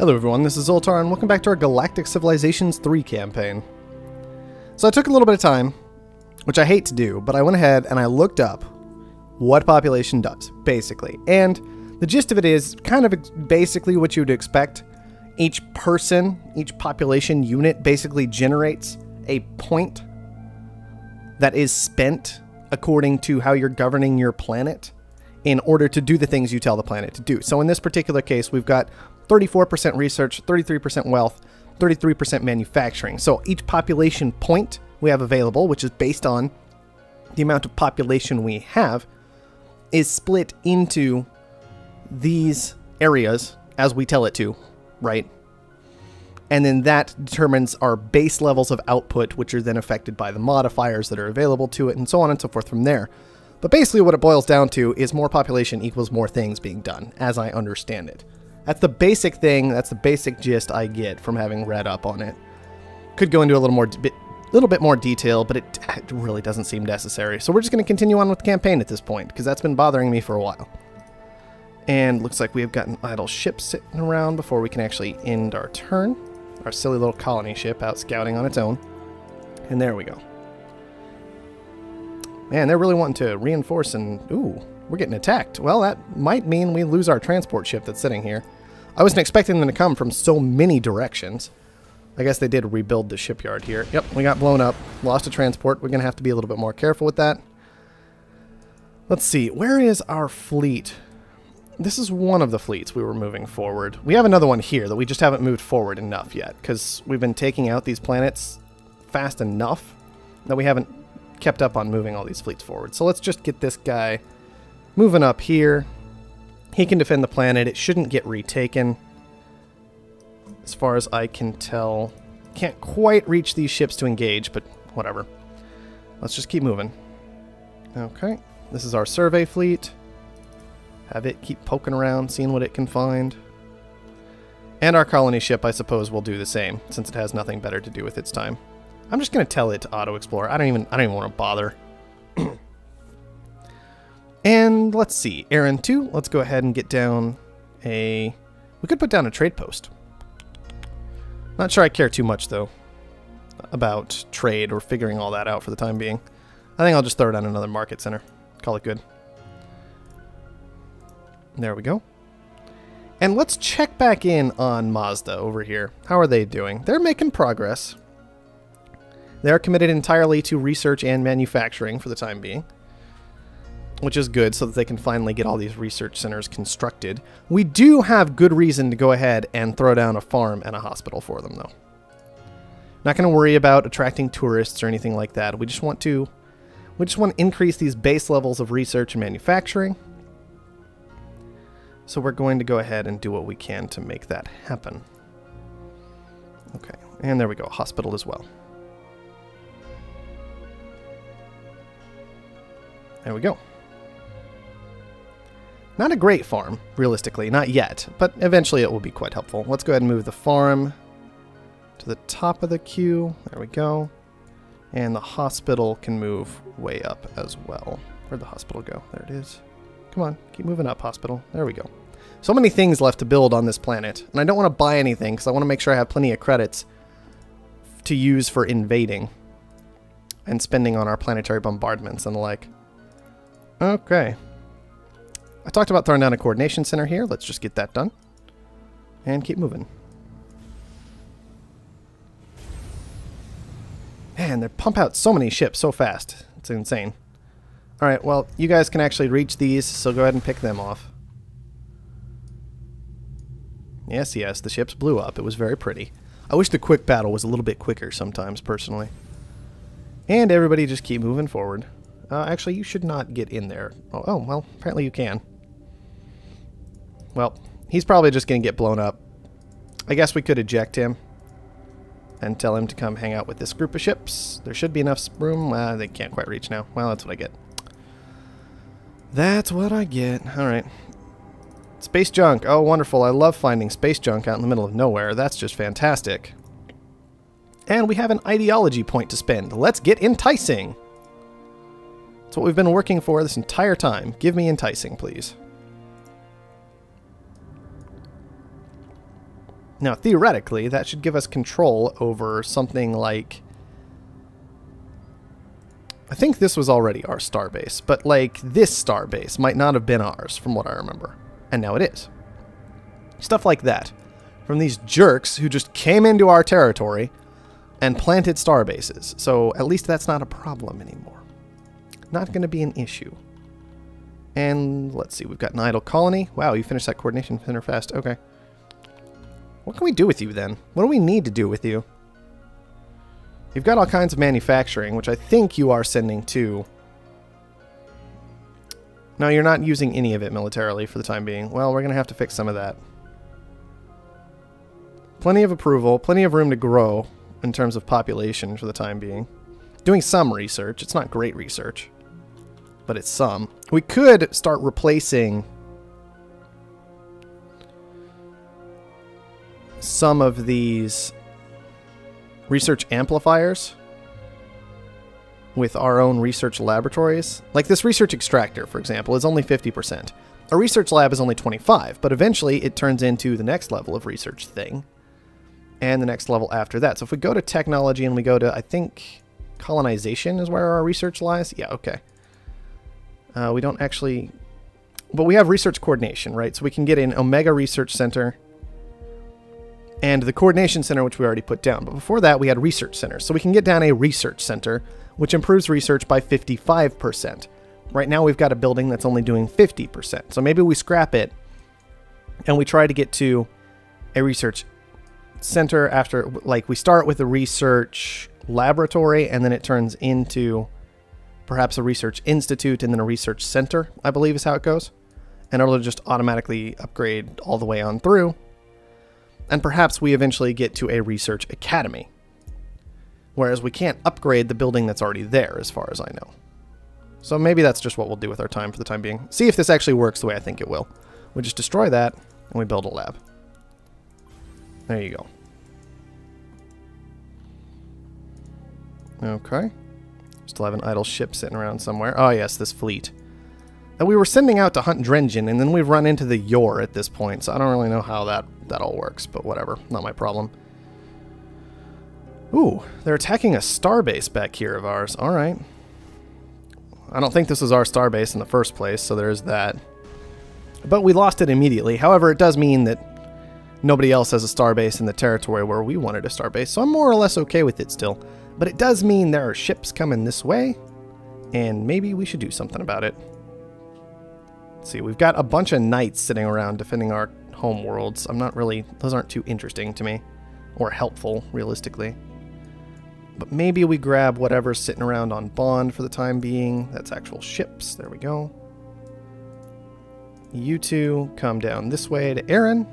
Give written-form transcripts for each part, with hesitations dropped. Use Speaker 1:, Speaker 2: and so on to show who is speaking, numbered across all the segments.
Speaker 1: Hello everyone, this is Zoltar, and welcome back to our Galactic Civilizations 3 campaign. So I took a little bit of time, which I hate to do, but I went ahead and I looked up what population does, basically. And the gist of it is kind of basically what you would expect. Each person, each population unit basically generates a point that is spent according to how you're governing your planet in order to do the things you tell the planet to do. So in this particular case, we've got 34% research, 33% wealth, 33% manufacturing. So each population point we have available, which is based on the amount of population we have, is split into these areas as we tell it to, right? And then that determines our base levels of output, which are then affected by the modifiers that are available to it, and so on and so forth from there. But basically what it boils down to is more population equals more things being done, as I understand it. That's the basic thing, that's the basic gist I get from having read up on it. Could go into a little bit more detail, but it really doesn't seem necessary. So we're just going to continue on with the campaign at this point, because that's been bothering me for a while. And looks like we have got an idle ship sitting around before we can actually end our turn. Our silly little colony ship out scouting on its own. And there we go. Man, they're really wanting to reinforce and... Ooh, we're getting attacked. Well, that might mean we lose our transport ship that's sitting here. I wasn't expecting them to come from so many directions. I guess they did rebuild the shipyard here. Yep, we got blown up. Lost a transport. We're going to have to be a little bit more careful with that. Let's see. Where is our fleet? This is one of the fleets we were moving forward. We have another one here that we just haven't moved forward enough yet, because we've been taking out these planets fast enough that we haven't kept up on moving all these fleets forward. So let's just get this guy moving up here. He can defend the planet. It shouldn't get retaken. As far as I can tell, can't quite reach these ships to engage, but whatever. Let's just keep moving. Okay, this is our survey fleet. Have it keep poking around, seeing what it can find. And our colony ship, I suppose, will do the same, since it has nothing better to do with its time. I'm just going to tell it to auto-explore. I don't even want to bother. And let's see, errand 2. Let's go ahead and get down a... We could put down a trade post. Not sure I care too much, though, about trade or figuring all that out for the time being. I think I'll just throw down another market center. Call it good. There we go. And let's check back in on Mazda over here. How are they doing? They're making progress. They're committed entirely to research and manufacturing for the time being, which is good so that they can finally get all these research centers constructed. We do have good reason to go ahead and throw down a farm and a hospital for them, though. Not going to worry about attracting tourists or anything like that. We just want to increase these base levels of research and manufacturing. So we're going to go ahead and do what we can to make that happen. Okay, and there we go, hospital as well. There we go. Not a great farm, realistically, not yet, but eventually it will be quite helpful. Let's go ahead and move the farm to the top of the queue. There we go. And the hospital can move way up as well. Where'd the hospital go? There it is. Come on, keep moving up, hospital. There we go. So many things left to build on this planet, and I don't want to buy anything because I want to make sure I have plenty of credits to use for invading and spending on our planetary bombardments and the like. Okay. I talked about throwing down a coordination center here. Let's just get that done. And keep moving. Man, they pump out so many ships so fast. It's insane. Alright, well, you guys can actually reach these, so go ahead and pick them off. Yes, yes, the ships blew up. It was very pretty. I wish the quick battle was a little bit quicker sometimes, personally. And everybody just keep moving forward. Actually, you should not get in there. Oh, well, apparently you can. Well, he's probably just going to get blown up. I guess we could eject him and tell him to come hang out with this group of ships. There should be enough room. They can't quite reach now. Well, that's what I get. That's what I get. Alright. Space junk. Oh, wonderful. I love finding space junk out in the middle of nowhere. That's just fantastic. And we have an ideology point to spend. Let's get enticing. That's what we've been working for this entire time. Give me enticing, please. Now, theoretically, that should give us control over something like... I think this was already our starbase, but like this starbase might not have been ours from what I remember. And now it is. Stuff like that. From these jerks who just came into our territory and planted starbases. So at least that's not a problem anymore. Not going to be an issue. And let's see, we've got an idle colony. Wow, you finished that coordination center fast. Okay. What can we do with you then? What do we need to do with you? You've got all kinds of manufacturing, which I think you are sending to. No, you're not using any of it militarily for the time being. Well, we're going to have to fix some of that. Plenty of approval, plenty of room to grow in terms of population for the time being. Doing some research. It's not great research, but it's some. We could start replacing some of these research amplifiers with our own research laboratories. Like this research extractor, for example, is only 50%. A research lab is only 25%, but eventually it turns into the next level of research thing and the next level after that. So if we go to technology and we go to, I think, colonization is where our research lies. Yeah, okay. We don't actually... But we have research coordination, right? So we can get an Omega Research Center and the Coordination Center, which we already put down. But before that, we had Research Centers. So we can get down a Research Center, which improves research by 55%. Right now, we've got a building that's only doing 50%. So maybe we scrap it and we try to get to a Research Center after, like, we start with a Research Laboratory and then it turns into perhaps a Research Institute and then a Research Center, I believe is how it goes. And it'll just automatically upgrade all the way on through. And perhaps we eventually get to a Research Academy. Whereas we can't upgrade the building that's already there, as far as I know. So maybe that's just what we'll do with our time for the time being. See if this actually works the way I think it will. We just destroy that, and we build a lab. There you go. Okay. Still have an idle ship sitting around somewhere. Oh yes, this fleet. That we were sending out to hunt Drengen, and then we've run into the Yor at this point, so I don't really know how that all works, but whatever. Not my problem. Ooh, they're attacking a starbase back here of ours. Alright. I don't think this was our starbase in the first place, so there's that. But we lost it immediately. However, it does mean that nobody else has a starbase in the territory where we wanted a starbase, so I'm more or less okay with it still. But it does mean there are ships coming this way, and maybe we should do something about it. Let's see, we've got a bunch of knights sitting around defending our home worlds. I'm not really... Those aren't too interesting to me. Or helpful, realistically. But maybe we grab whatever's sitting around on Bond for the time being. That's actual ships. There we go. You two come down this way to Aaron.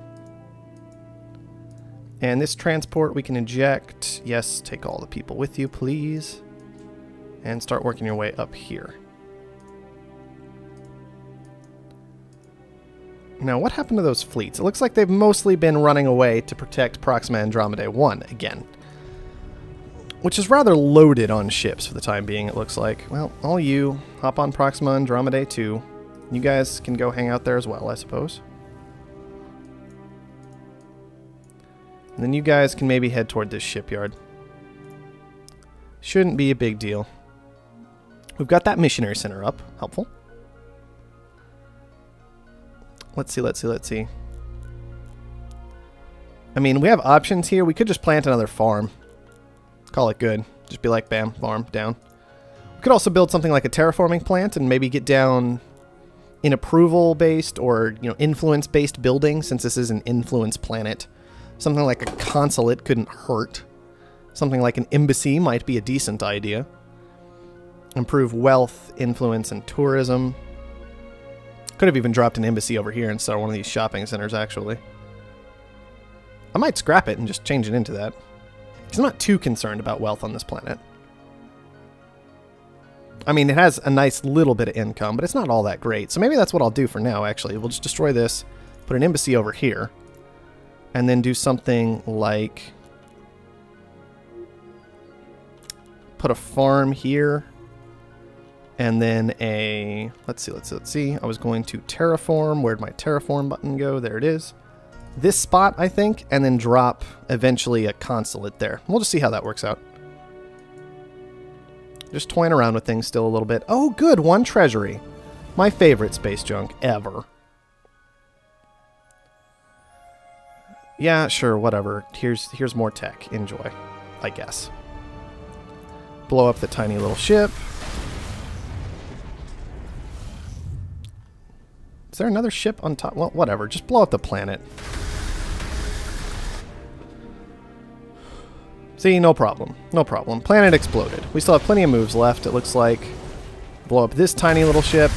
Speaker 1: And this transport we can eject. Yes, take all the people with you, please. And start working your way up here. Now, what happened to those fleets? It looks like they've mostly been running away to protect Proxima Andromedae 1 again. Which is rather loaded on ships for the time being, it looks like. Well, all you, hop on Proxima Andromedae 2. You guys can go hang out there as well, I suppose. And then you guys can maybe head toward this shipyard. Shouldn't be a big deal. We've got that missionary center up. Helpful. Let's see. I mean, we have options here. We could just plant another farm. Call it good. Just be like, bam, farm, down. We could also build something like a terraforming plant and maybe get down an approval-based or, you know, influence-based building, since this is an influence planet. Something like a consulate couldn't hurt. Something like an embassy might be a decent idea. Improve wealth, influence, and tourism. Could have even dropped an embassy over here instead of one of these shopping centers, actually. I might scrap it and just change it into that. Because I'm not too concerned about wealth on this planet. I mean, it has a nice little bit of income, but it's not all that great. So maybe that's what I'll do for now, actually. We'll just destroy this, put an embassy over here, and then do something like... put a farm here. And then a... Let's see. I was going to terraform. Where'd my terraform button go? There it is. this spot, I think, and then drop eventually a consulate there. We'll just see how that works out. Just toying around with things still a little bit. Oh, good, 1 treasury. My favorite space junk ever. Yeah, sure, whatever. Here's more tech. Enjoy, I guess. Blow up the tiny little ship. Is there another ship on top? Well, whatever. Just blow up the planet. See, no problem. No problem. Planet exploded. We still have plenty of moves left, it looks like. Blow up this tiny little ship.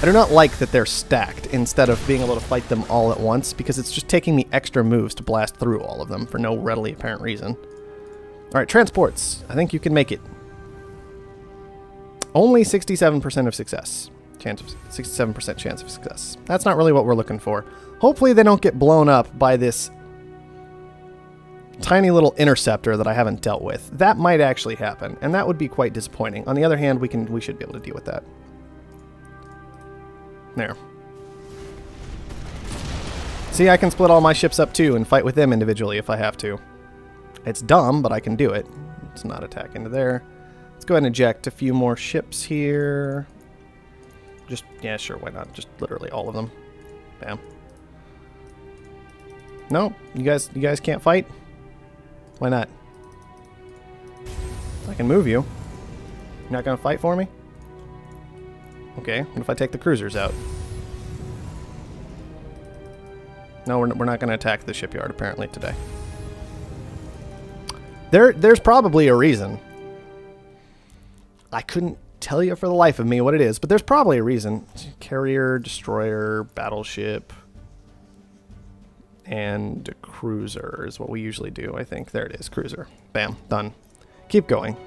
Speaker 1: I do not like that they're stacked instead of being able to fight them all at once, because it's just taking me extra moves to blast through all of them for no readily apparent reason. Alright, transports. I think you can make it. Only 67% of success. 67% chance of success. That's not really what we're looking for. Hopefully they don't get blown up by this tiny little interceptor that I haven't dealt with. That might actually happen, and that would be quite disappointing. On the other hand, we should be able to deal with that. There. See, I can split all my ships up too and fight with them individually if I have to. It's dumb, but I can do it. Let's not attack into there. Let's go ahead and eject a few more ships here. Just, yeah, sure, why not? Just literally all of them. Bam. No, you guys can't fight? Why not? I can move you. You're not gonna fight for me? Okay, what if I take the cruisers out? No, we're not gonna attack the shipyard apparently today. There's probably a reason. I couldn't tell you for the life of me what it is, but there's probably a reason. Carrier, destroyer, battleship, and a cruiser is what we usually do, I think. There it is, cruiser. Bam, done. Keep going.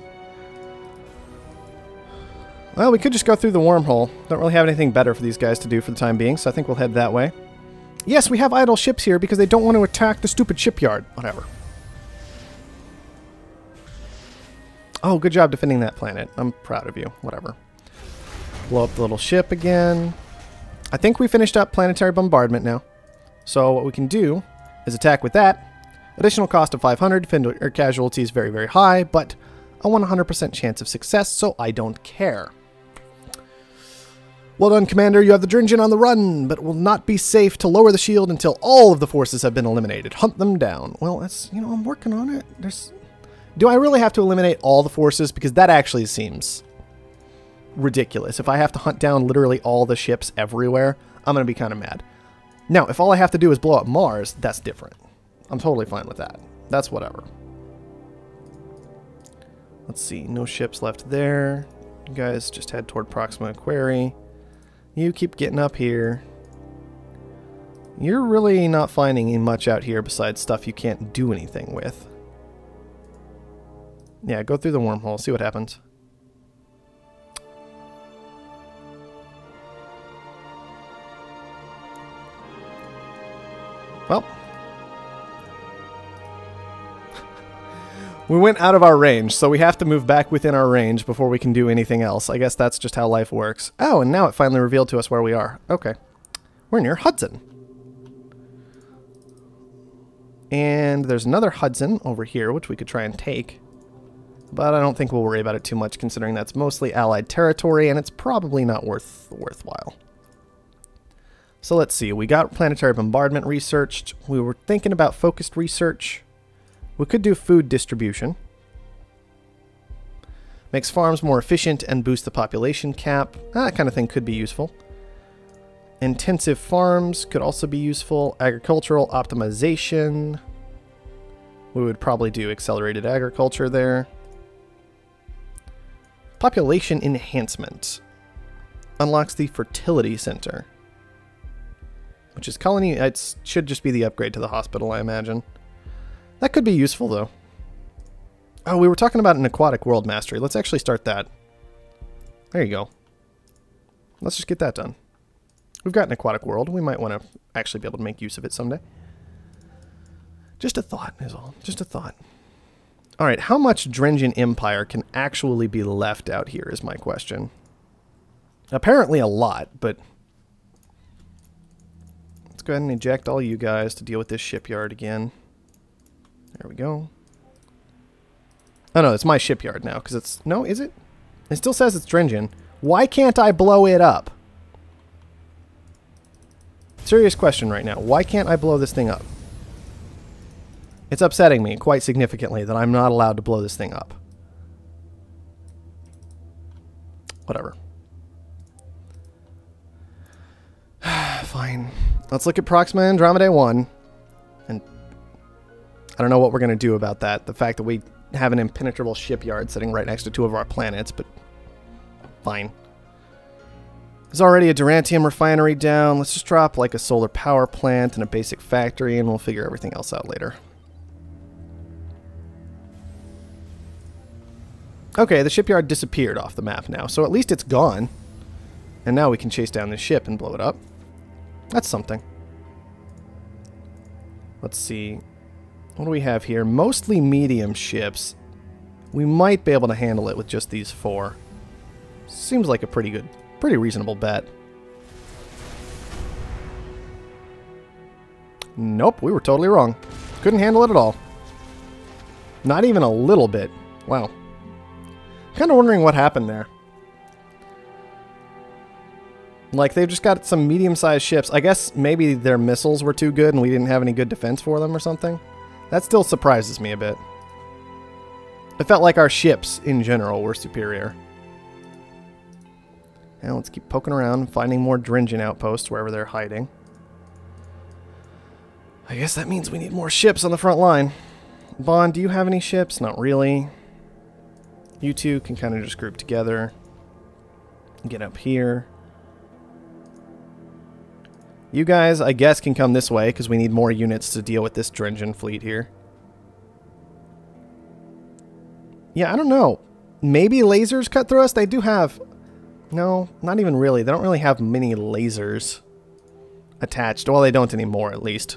Speaker 1: Well, we could just go through the wormhole. Don't really have anything better for these guys to do for the time being, so I think we'll head that way. Yes, we have idle ships here because they don't want to attack the stupid shipyard. Whatever. Oh, good job defending that planet. I'm proud of you. Whatever. Blow up the little ship again. I think we finished up planetary bombardment now. So what we can do is attack with that. Additional cost of 500. Defend or casualties very, very high, but a 100% chance of success, so I don't care. Well done, Commander. You have the Dringen on the run, but it will not be safe to lower the shield until all of the forces have been eliminated. Hunt them down. Well, that's, you know, I'm working on it. Do I really have to eliminate all the forces? Because that actually seems ridiculous. If I have to hunt down literally all the ships everywhere, I'm going to be kind of mad. Now, if all I have to do is blow up Mars, that's different. I'm totally fine with that. That's whatever. Let's see. No ships left there. You guys just head toward Proxima Aquarii. You keep getting up here. You're really not finding much out here besides stuff you can't do anything with. Yeah, go through the wormhole, see what happens. Well. We went out of our range, so we have to move back within our range before we can do anything else. I guess that's just how life works. Oh, and now it finally revealed to us where we are. Okay. We're near Hudson. And there's another Hudson over here, which we could try and take. But I don't think we'll worry about it too much, considering that's mostly Allied territory, and it's probably not worthwhile. So let's see. We got planetary bombardment researched. We were thinking about focused research. We could do food distribution. Makes farms more efficient and boosts the population cap. That kind of thing could be useful. Intensive farms could also be useful. Agricultural optimization. We would probably do accelerated agriculture there. Population enhancement. Unlocks the fertility center. Which is colony. It should just be the upgrade to the hospital, I imagine. That could be useful, though. Oh, we were talking about an aquatic world mastery. Let's actually start that. There you go. Let's just get that done. We've got an aquatic world. We might want to actually be able to make use of it someday. Just a thought is all. Just a thought. All right, how much Drengen Empire can actually be left out here is my question. Apparently a lot, but... go ahead and eject all you guys to deal with this shipyard again. There we go. Oh no, it's my shipyard now, because it's... No, is it? It still says it's Drengen. Why can't I blow it up? Serious question right now. Why can't I blow this thing up? It's upsetting me quite significantly that I'm not allowed to blow this thing up. Whatever. Fine. Let's look at Proxima Andromedae 1. And I don't know what we're going to do about that. The fact that we have an impenetrable shipyard sitting right next to two of our planets, but fine. There's already a Durantium refinery down. Let's just drop like a solar power plant and a basic factory, and we'll figure everything else out later. Okay, the shipyard disappeared off the map now, so at least it's gone. And now we can chase down this ship and blow it up. That's something. Let's see. What do we have here? Mostly medium ships. We might be able to handle it with just these 4. Seems like a pretty reasonable bet. Nope, we were totally wrong. Couldn't handle it at all. Not even a little bit. Wow. Kind of wondering what happened there. Like, they've just got some medium-sized ships. I guess maybe their missiles were too good and we didn't have any good defense for them or something. That still surprises me a bit. It felt like our ships, in general, were superior. Now let's keep poking around, finding more Drengen outposts wherever they're hiding. I guess that means we need more ships on the front line. Bond, do you have any ships? Not really. You two can kind of just group together. Get up here. You guys, I guess, can come this way, because we need more units to deal with this Drengen fleet here. Yeah, I don't know. Maybe lasers cut through us? They do have... No, not even really. They don't really have many lasers attached. Well, they don't anymore, at least.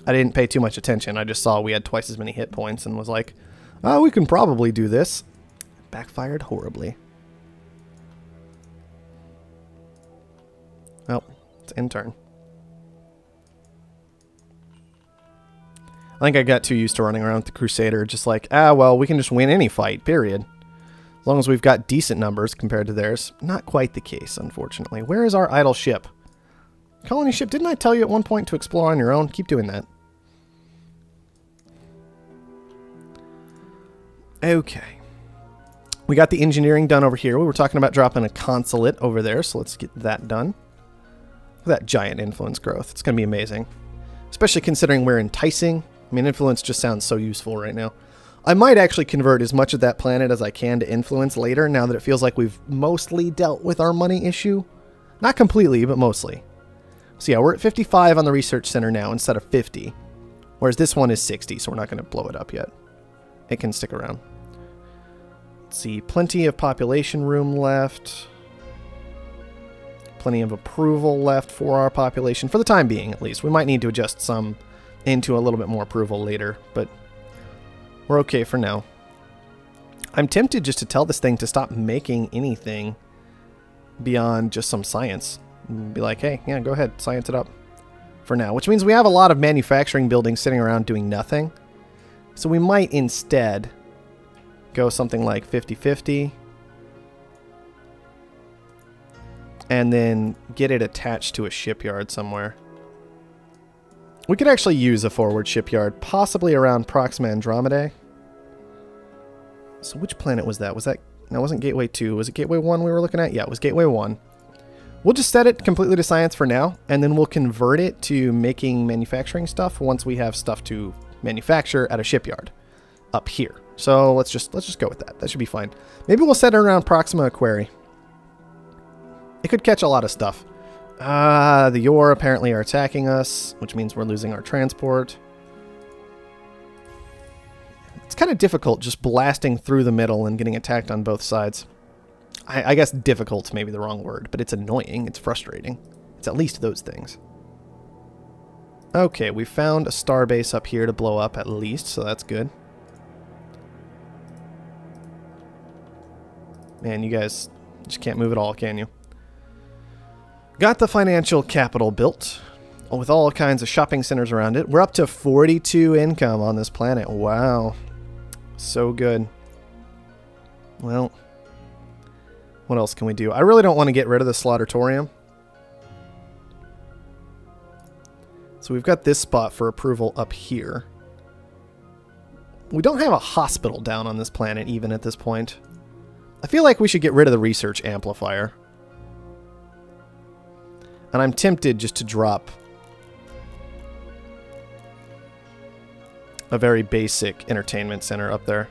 Speaker 1: I didn't pay too much attention. I just saw we had twice as many hit points and was like, oh, we can probably do this. Backfired horribly. Well, it's in turn. I think I got too used to running around with the Crusader, just like, well, we can just win any fight, period. As long as we've got decent numbers compared to theirs. Not quite the case, unfortunately. Where is our idle ship? Colony ship, didn't I tell you at one point to explore on your own? Keep doing that. Okay. We got the engineering done over here. We were talking about dropping a consulate over there, so let's get that done. Look at that giant influence growth. It's going to be amazing. Especially considering we're enticing. I mean, influence just sounds so useful right now. I might actually convert as much of that planet as I can to influence later, now that it feels like we've mostly dealt with our money issue. Not completely, but mostly. So yeah, we're at 55 on the research center now instead of 50. Whereas this one is 60, so we're not going to blow it up yet. It can stick around. Let's see, plenty of population room left. Plenty of approval left for our population, for the time being at least. We might need to adjust some into a little bit more approval later, but we're okay for now. I'm tempted just to tell this thing to stop making anything beyond just some science. And be like, hey, yeah, go ahead, science it up for now. Which means we have a lot of manufacturing buildings sitting around doing nothing. So we might instead go something like 50-50. And then get it attached to a shipyard somewhere. We could actually use a forward shipyard, possibly around Proxima Andromedae. So which planet was that? Was that... No, it wasn't Gateway 2. Was it Gateway 1 we were looking at? Yeah, it was Gateway 1. We'll just set it completely to science for now, and then we'll convert it to making manufacturing stuff once we have stuff to manufacture at a shipyard up here. So let's just go with that. That should be fine. Maybe we'll set it around Proxima Aquarii. It could catch a lot of stuff. The Yor apparently are attacking us, which means we're losing our transport. It's kind of difficult just blasting through the middle and getting attacked on both sides. I guess difficult's maybe the wrong word, but it's annoying. It's frustrating. It's at least those things. Okay, we found a starbase up here to blow up at least, so that's good. Man, you guys just can't move at all, can you? Got the financial capital built. with all kinds of shopping centers around it. We're up to 42 income on this planet. Wow. So good. Well, what else can we do? I really don't want to get rid of the Slaughtertorium. So we've got this spot for approval up here. We don't have a hospital down on this planet even at this point. I feel like we should get rid of the research amplifier. And I'm tempted just to drop a very basic entertainment center up there.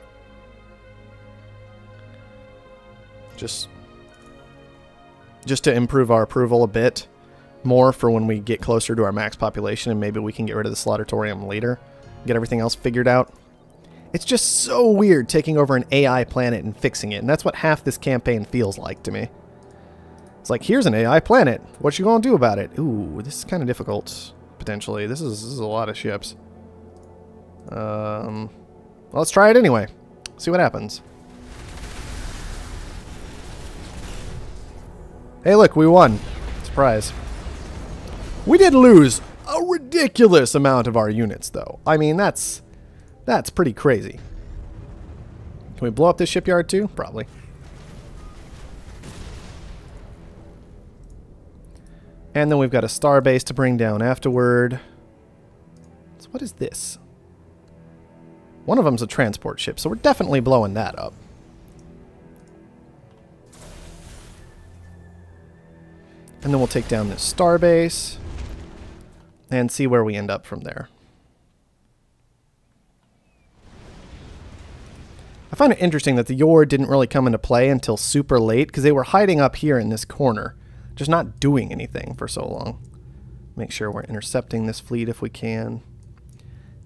Speaker 1: Just to improve our approval a bit more for when we get closer to our max population, and maybe we can get rid of the Slaughtertorium later. Get everything else figured out. It's just so weird taking over an AI planet and fixing it, and that's what half this campaign feels like to me. It's like, here's an AI planet. What you gonna do about it? Ooh, this is kind of difficult, potentially. This is a lot of ships. Well, let's try it anyway. See what happens. Hey, look, we won. Surprise. We did lose a ridiculous amount of our units, though. I mean, that's pretty crazy. Can we blow up this shipyard, too? Probably. And then we've got a Starbase to bring down afterward. So what is this? One of them's a transport ship, so we're definitely blowing that up. And then we'll take down this Starbase and see where we end up from there. I find it interesting that the Yord didn't really come into play until super late, because they were hiding up here in this corner, just not doing anything for so long. Make sure we're intercepting this fleet if we can.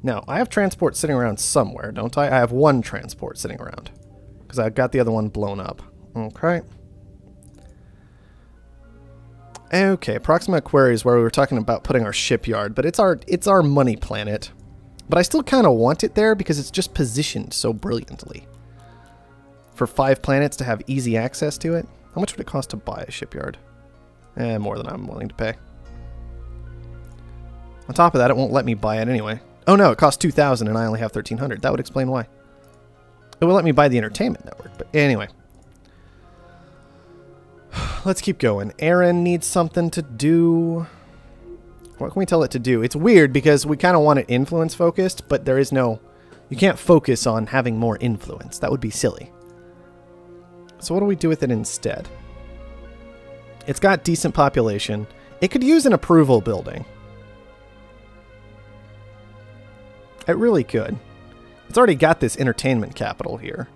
Speaker 1: Now, I have transport sitting around somewhere, don't I? I have one transport sitting around, because I've got the other one blown up. Okay. Okay, Proxima Aquaria is where we were talking about putting our shipyard, but it's our money planet. But I still kind of want it there because it's just positioned so brilliantly. For 5 planets to have easy access to it, how much would it cost to buy a shipyard? More than I'm willing to pay. On top of that, it won't let me buy it anyway. Oh no, it costs 2,000 and I only have 1,300. That would explain why. It will let me buy the entertainment network, but anyway. Let's keep going. Aaron needs something to do. What can we tell it to do? It's weird because we kind of want it influence focused, but there is no... You can't focus on having more influence. That would be silly. So what do we do with it instead? It's got decent population. It could use an approval building. It really could. It's already got this entertainment capital here.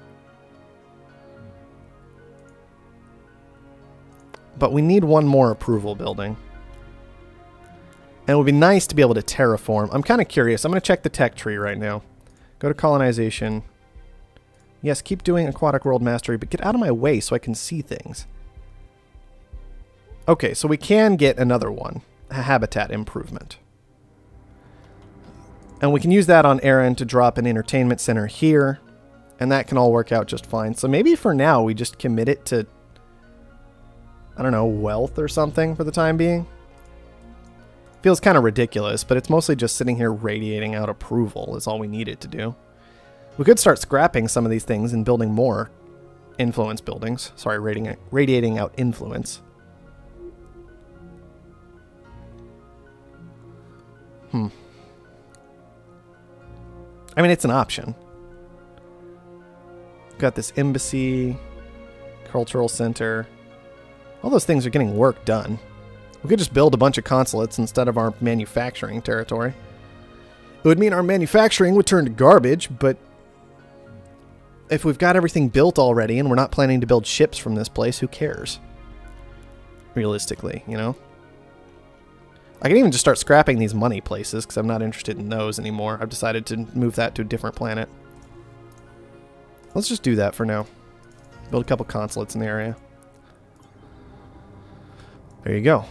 Speaker 1: But we need one more approval building. And it would be nice to be able to terraform. I'm kind of curious. I'm going to check the tech tree right now. Go to colonization. Yes, keep doing aquatic world mastery, but get out of my way so I can see things. Okay, so we can get another one. A habitat improvement. And we can use that on Aaron to drop an entertainment center here. And that can all work out just fine. So maybe for now we just commit it to... I don't know, wealth or something for the time being. Feels kind of ridiculous, but it's mostly just sitting here radiating out approval is all we need it to do. We could start scrapping some of these things and building more influence buildings. Sorry, radiating out influence. I mean, it's an option. Got this embassy, cultural center. All those things are getting work done. We could just build a bunch of consulates instead of our manufacturing territory. It would mean our manufacturing would turn to garbage, but if we've got everything built already and we're not planning to build ships from this place, who cares? Realistically, you know? I can even just start scrapping these money places because I'm not interested in those anymore. I've decided to move that to a different planet. Let's just do that for now. Build a couple consulates in the area. There you go.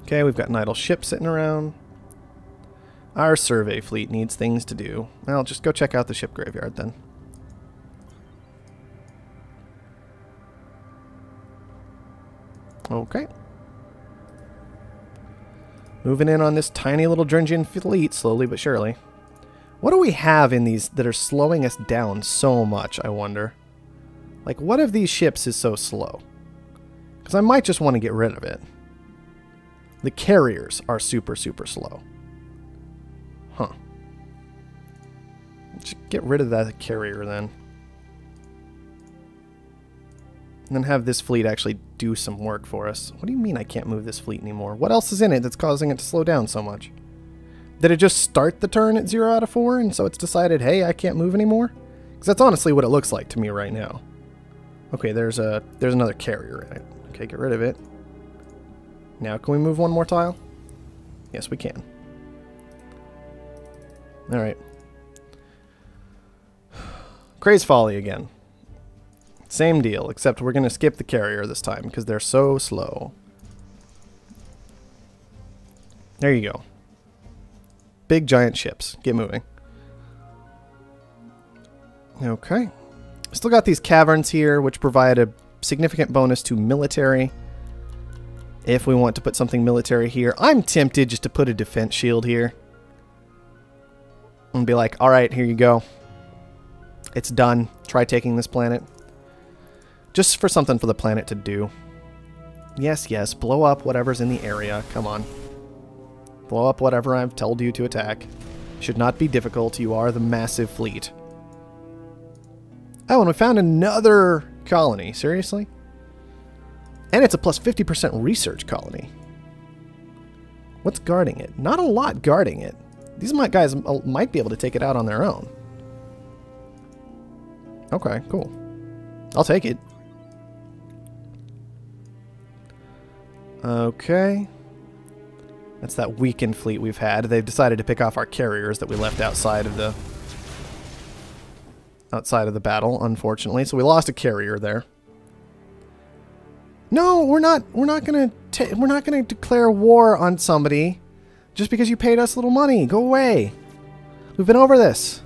Speaker 1: Okay, we've got an idle ship sitting around. Our survey fleet needs things to do. Well, just go check out the ship graveyard then. Okay. Moving in on this tiny little Drengian fleet, slowly but surely. What do we have in these that are slowing us down so much, I wonder? Like, what of these ships is so slow? Because I might just want to get rid of it. The carriers are super, super slow. Huh. Just get rid of that carrier then. And then have this fleet actually do some work for us. What do you mean I can't move this fleet anymore? What else is in it that's causing it to slow down so much? Did it just start the turn at 0 out of 4 and so it's decided, hey, I can't move anymore? Because that's honestly what it looks like to me right now. Okay, there's another carrier in it. Okay, get rid of it. Now can we move one more tile? Yes, we can. Alright. Craze Folly again. Same deal, except we're going to skip the carrier this time because they're so slow. There you go. Big giant ships. Get moving. Okay. Still got these caverns here, which provide a significant bonus to military. If we want to put something military here. I'm tempted just to put a defense shield here. And be like, alright, here you go. It's done. Try taking this planet. Just for something for the planet to do. Yes, yes, blow up whatever's in the area. Come on. Blow up whatever I've told you to attack. Should not be difficult. You are the massive fleet. Oh, and we found another colony. Seriously? And it's a plus 50% research colony. What's guarding it? Not a lot guarding it. These guys might be able to take it out on their own. Okay, cool. I'll take it. Okay. That's that weakened fleet we've had. They've decided to pick off our carriers that we left outside of the battle, unfortunately. So we lost a carrier there. No, we're not going to declare war on somebody just because you paid us a little money. Go away. We've been over this.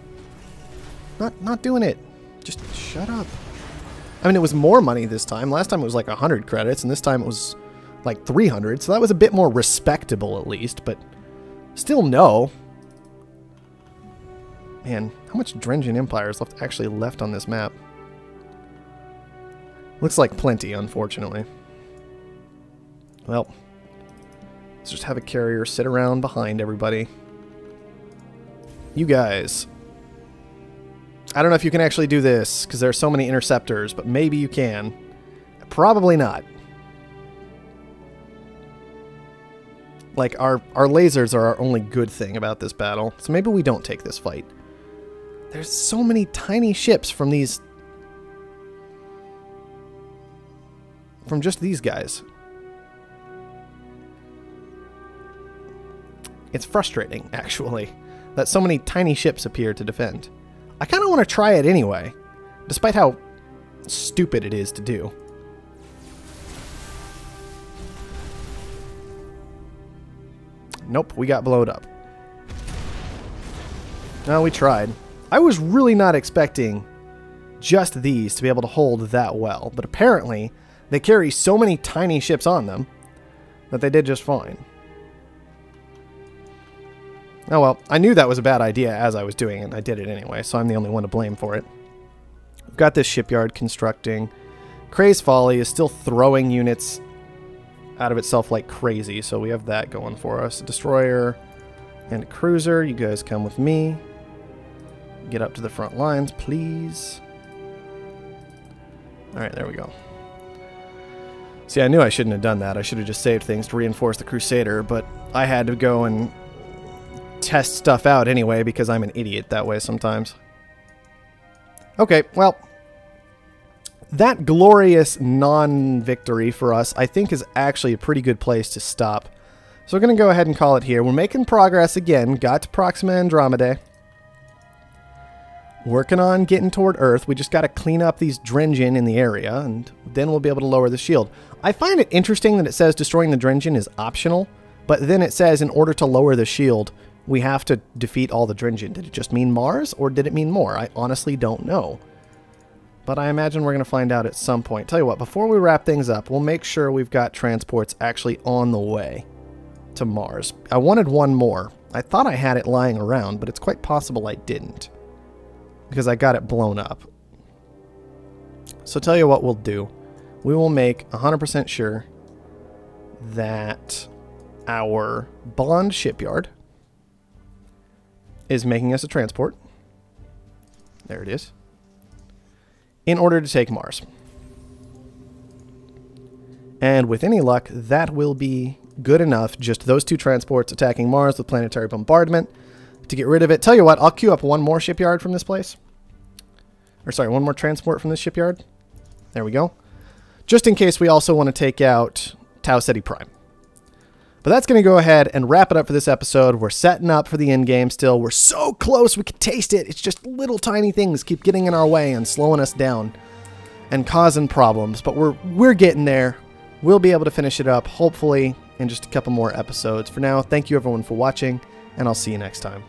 Speaker 1: Not doing it. Just shut up. I mean, it was more money this time. Last time it was like 100 credits, and this time it was like 300, so that was a bit more respectable at least, but still no. Man, how much Drengian Empire is actually left on this map? Looks like plenty, unfortunately. Well, let's just have a carrier sit around behind everybody. You guys. I don't know if you can actually do this, because there are so many interceptors, but maybe you can. Probably not. Like, our lasers are our only good thing about this battle, so maybe we don't take this fight. There's so many tiny ships from these... from just these guys. It's frustrating, actually, that so many tiny ships appear to defend. I kind of want to try it anyway, despite how stupid it is to do. Nope, we got blowed up. No, we tried. I was really not expecting just these to be able to hold that well, but apparently they carry so many tiny ships on them that they did just fine. Oh well, I knew that was a bad idea as I was doing it, and I did it anyway, so I'm the only one to blame for it. We've got this shipyard constructing. Craze Folly is still throwing units out of itself like crazy, so we have that going for us. A destroyer and a cruiser. You guys come with me. Get up to the front lines, please. Alright, there we go. See, I knew I shouldn't have done that. I should have just saved things to reinforce the Crusader, but I had to go and test stuff out anyway because I'm an idiot that way sometimes. Okay, well, that glorious non-victory for us, I think, is actually a pretty good place to stop. So we're going to go ahead and call it here. We're making progress again. Got to Proxima Andromedae. Working on getting toward Earth. We just got to clean up these Drengian in the area, and then we'll be able to lower the shield. I find it interesting that it says destroying the Drengian is optional, but then it says in order to lower the shield, we have to defeat all the Drengian. Did it just mean Mars, or did it mean more? I honestly don't know. But I imagine we're going to find out at some point. Tell you what, before we wrap things up, we'll make sure we've got transports actually on the way. to Mars. I wanted one more. I thought I had it lying around, but it's quite possible I didn't, because I got it blown up. So tell you what we'll do. We will make 100% sure that our Bond shipyard is making us a transport. There it is. In order to take Mars. And with any luck, that will be good enough. Just those two transports attacking Mars with planetary bombardment to get rid of it. Tell you what, I'll queue up one more shipyard from this place. Or sorry, one more transport from this shipyard. There we go. Just in case we also want to take out Tau Ceti Prime. But that's going to go ahead and wrap it up for this episode. We're setting up for the endgame still. We're so close, we can taste it. It's just little tiny things keep getting in our way and slowing us down and causing problems. But we're getting there. We'll be able to finish it up, hopefully, in just a couple more episodes. For now, thank you everyone for watching, and I'll see you next time.